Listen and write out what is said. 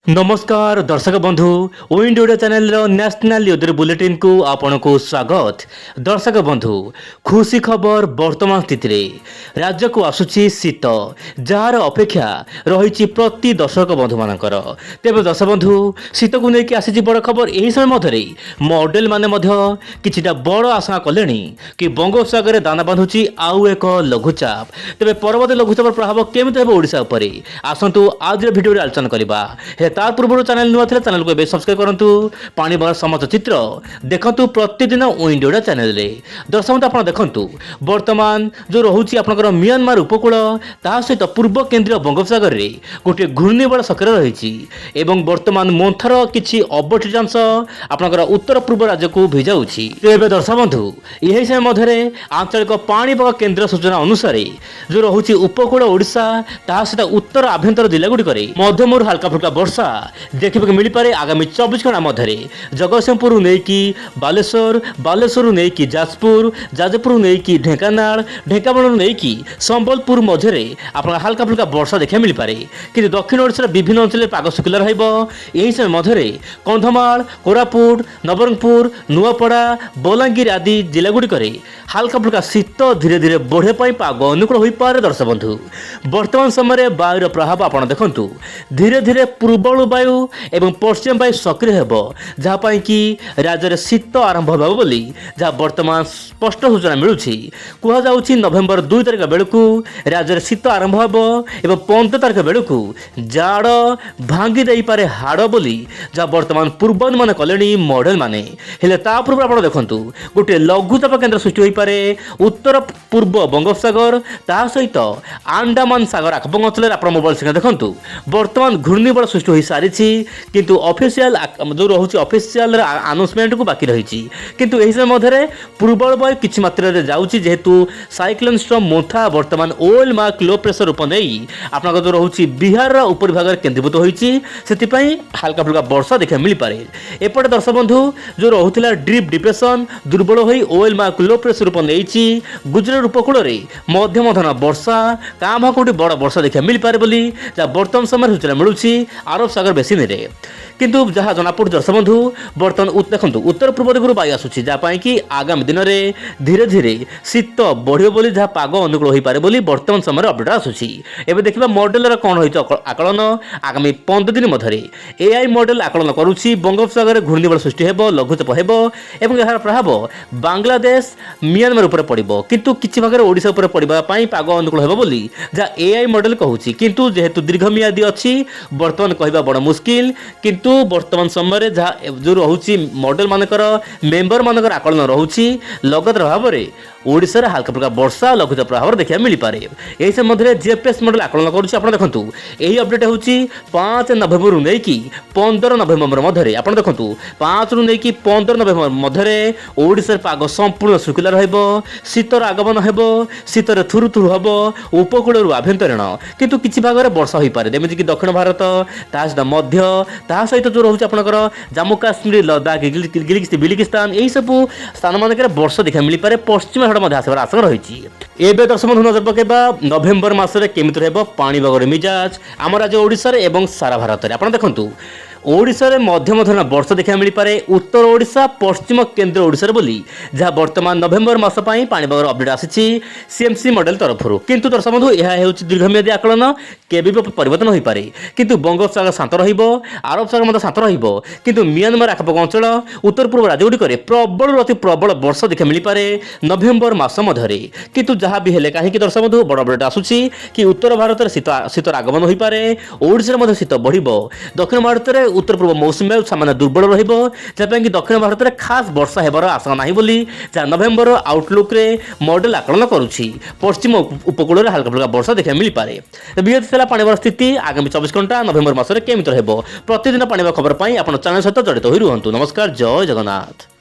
नमस्कार दर्शक बंधु विंड ओडिया चैनल नेशनल युद्ध बुलेटिन को आपण को स्वागत। दर्शक बंधु खुशी खबर वर्तमान स्थिति रे राज्य को आसुची शीत जार अपेक्षा रही प्रति दर्शक बंधु मानकर। तेबे दर्शक बंधु शीत को लेकिन आसी बड़ खबर यही समय मध्य मॉडल माने किछिटा बड़ आशा कले कि बंगोपसागर दाना बांधुची आउ एक लघुचाप। तेबे परवर्त लघुचाप प्रभाव केमिति हेबो ओडिशा उपरे आसंतु आज वीडियो आलोचना करबा। तार पूर्व चैनल नुआ थे चैनल को सब्सक्राइब करूँ। पाणीपाग समस्त चित्र देखु प्रतिदिन विंड ओडिया चैनल रे। दर्शक आप देखु वर्तमान जो रोचे आपंकर म्यांमार उपकूल ता सहित पूर्व केन्द्रीय बंगोपसागर रे गोटे घूर्णिबड़ सक्रिय रही वर्तमान मंथर किसी अवशिष्टांश आपंकर उत्तर पूर्व राज्य को भिजाऊँगी। तेज दर्शक बंधु यही समय मध्य आंचलिक पाणीपाग केन्द्र सूचना अनुसार जो रोचे उपकूल ओडिशा ता सहित उत्तर आभ्यंतर जिला गुड़िक मध्यमरू हल्का फुल्का वर्षा देखा मिल पारे। आगामी 24 घंटा मध्य जगतसिंहपुर नहीं बालेश्वर, बालेश्वर नहीं जाजपुर, जाजपुर नहीं ढेंकानाल, ढेंकानाल नहीं संबलपुर मध्य आप हल्का फुल्का वर्षा देखा मिल पारे। कि दक्षिण ओडिशार विभिन्न अंचल पाग शुखला रही समय मध्य कंधमाल, कोरापुट, नवरंगपुर, नुआपड़ा, बलांगीर आदि जिला गुड़िक हल्का फुल्का शीत धीरे धीरे बढ़े पाग अनुकूल हो पारे। दर्शक बंधु वर्तमान समय वायुर प्रभाव आप देखु धीरे धीरे पूर्वणु वायु एवं पश्चिम वायु सक्रिय होब जहाँपाई कि राज्य में शीत आरंभ हो बोली जहाँ वर्तमान स्पष्ट सूचना मिलूँ। कहुच्छी नवेम्बर 2 तारिख बेलू राज्य में शीत आरंभ हो एवं 15 तारिख बेलू जाड़ भांगी दे पारे हाड़ बोली जहाँ वर्तमान पूर्वानुमान कले मॉडल माने। हेले ता पूर्व आप देखु गोटे लघुचाप केन्द्र सृष्टि हो पारे उत्तर पूर्व बंगोपसागर ता सहित अंडमान सागर आखपाख अंचल आप मोबाइल स्क्रीन देखु वर्तमान घूर्णिबड़ सृष्टि हो सारी किंतु ऑफिशियल जो रोचे ऑफिशियल अनाउंसमेंट को बाकी रही किंतु यही समय मध्य पूर्वल वायु किसी मात्रा जाऊँगी जेहेतु साइक्लोन स्टॉर्म मोथा वर्तमान ओएल मार्क लो प्रेशर रूप नहीं आप जो रोचे बिहार ऊपर भाग केन्द्रीभूत होती हल्का फुल्का वर्षा देखा मिल पारे। एपटे दर्शक बंधु जो रोला डीप डिप्रेशन दुर्बल हो ओएल मार्क लो प्रेशर रूप नहीं गुजरात उपकूल में मध्यम धरण वर्षा क्या भाग कौटी बड़ वर्षा देखा मिल पारे बोली जहाँ वर्तमान समय सूचना मिलूँ अरब सागर बेसिन रे। किंतु जहाँ जनापड़ दर्शक बंधु बर्तमान देखो उत्तर पूर्व दिगु वायु आसूँ जहाँपाई कि आगामी दिन में धीरे धीरे शीत बढ़े बोली जहाँ पाग अनुकूल हो पारे बोली वर्तमान समय अपडेट आसूँ। एवं देखा मॉडल कौन रही आकलन आगामी 15 दिन मध्य एआई मॉडल आकलन करुच्ची बंगोपसागर घूर्णिबड़ सृष्टि हो लघुचाप हो यार प्रभाव बांग्लादेश म्यांमार उपर पड़ो किंतु किसी भाग ओडिशा उपर पड़ापी पाग अनुकूल हो बोली जहाँ एआई मॉडल कहूँ। किंतु जेहेतु दीर्घमियादी अच्छी वर्तमान कहवा बड़ मुस्किल किंतु वर्तमान समय जहाँ जो रोचे मॉडल मानकर मेंबर मानकर आकलन रोचे लगातार भाव में ओडिशा हल्का फुल्का वर्षा लघुचाप प्रभाव देखा मिल पारे। यही समय मध्य जीएफएस मॉडल आकलन करुच्ची आप देखु यही अपडेट हूँ 5 नवेम्बर नहीं 15 नवेम्बर मध्य आप देखु 5 रु नहीं 15 नवेम्बर मध्य ओडिशा पाग संपूर्ण शुखला शीतर आगमन हो शीतर थुरु थुरु हम उपकूल आभ्यंतरीण किंतु किसी भाग में वर्षा हो पारे जमीक दक्षिण भारत ता सहित मध्य ता सहित जो रोचे आपंकर जम्मू काश्मीर लद्दाख बिलिकिस्तान यही सब स्थान मानक वर्षा देखा मिल पारे पश्चिम घाट आसबार आशा रही। एवं दर्शक बंधु नजर पकेबा नवेम्बर मसरे केमिति रहबो पाणीपागर मिजाज आम राज्य ओडिशा रे एवं सारा भारत में। आप देखु ओडिशा रे मध्यम धरण वर्षा देखा मिल पारे उत्तर ओडिशा पश्चिम केन्द्र ओडिशा रे बोली जहाँ वर्तमान नवेम्बर मास पई पाणीपागर अपडेट आसी सीएमसी मॉडल तरफ। किंतु दर्शक बंधु यह होची दीर्घमियादी आकलन केबे भी परिवर्तन हो पारे किंतु बंगोपसागर शांत रहिबो अरब सागर मध्य शांत रहिबो किंतु म्यांमार आखपाख अंचल उत्तर पूर्व राज्य गुड़िक प्रबल अति प्रबल वर्षा देखा मिल पारे नवेम्बर मास मध्य। किंतु जहाँ भी हेले कहीं दर्शक बंधु बड़ अपडेट आसूची कि उत्तर भारत में शीतर आगमन हो पारे ओडिशा रे शीत बढ़िबो दक्षिण भारत में उत्तर पूर्व मौसुमी बायु सामान्य दुर्बल रही कि दक्षिण भारत में खास वर्षा होबार आशा नहीं बोली जहाँ नवेम्बर आउटलुक रे मॉडल आकलन करुच्ची पश्चिम उपकूल में हल्का फुल्का वर्षा देखा मिल पारे। विहत पाणीपाग स्थिति आगामी 24 घंटा नवेम्बर मसरे केमिति रहबो प्रतिदिन पाणीपाग खबर पाई आपण चैनल सहित जड़ित होई रुहंतु। नमस्कार, जय जगन्नाथ।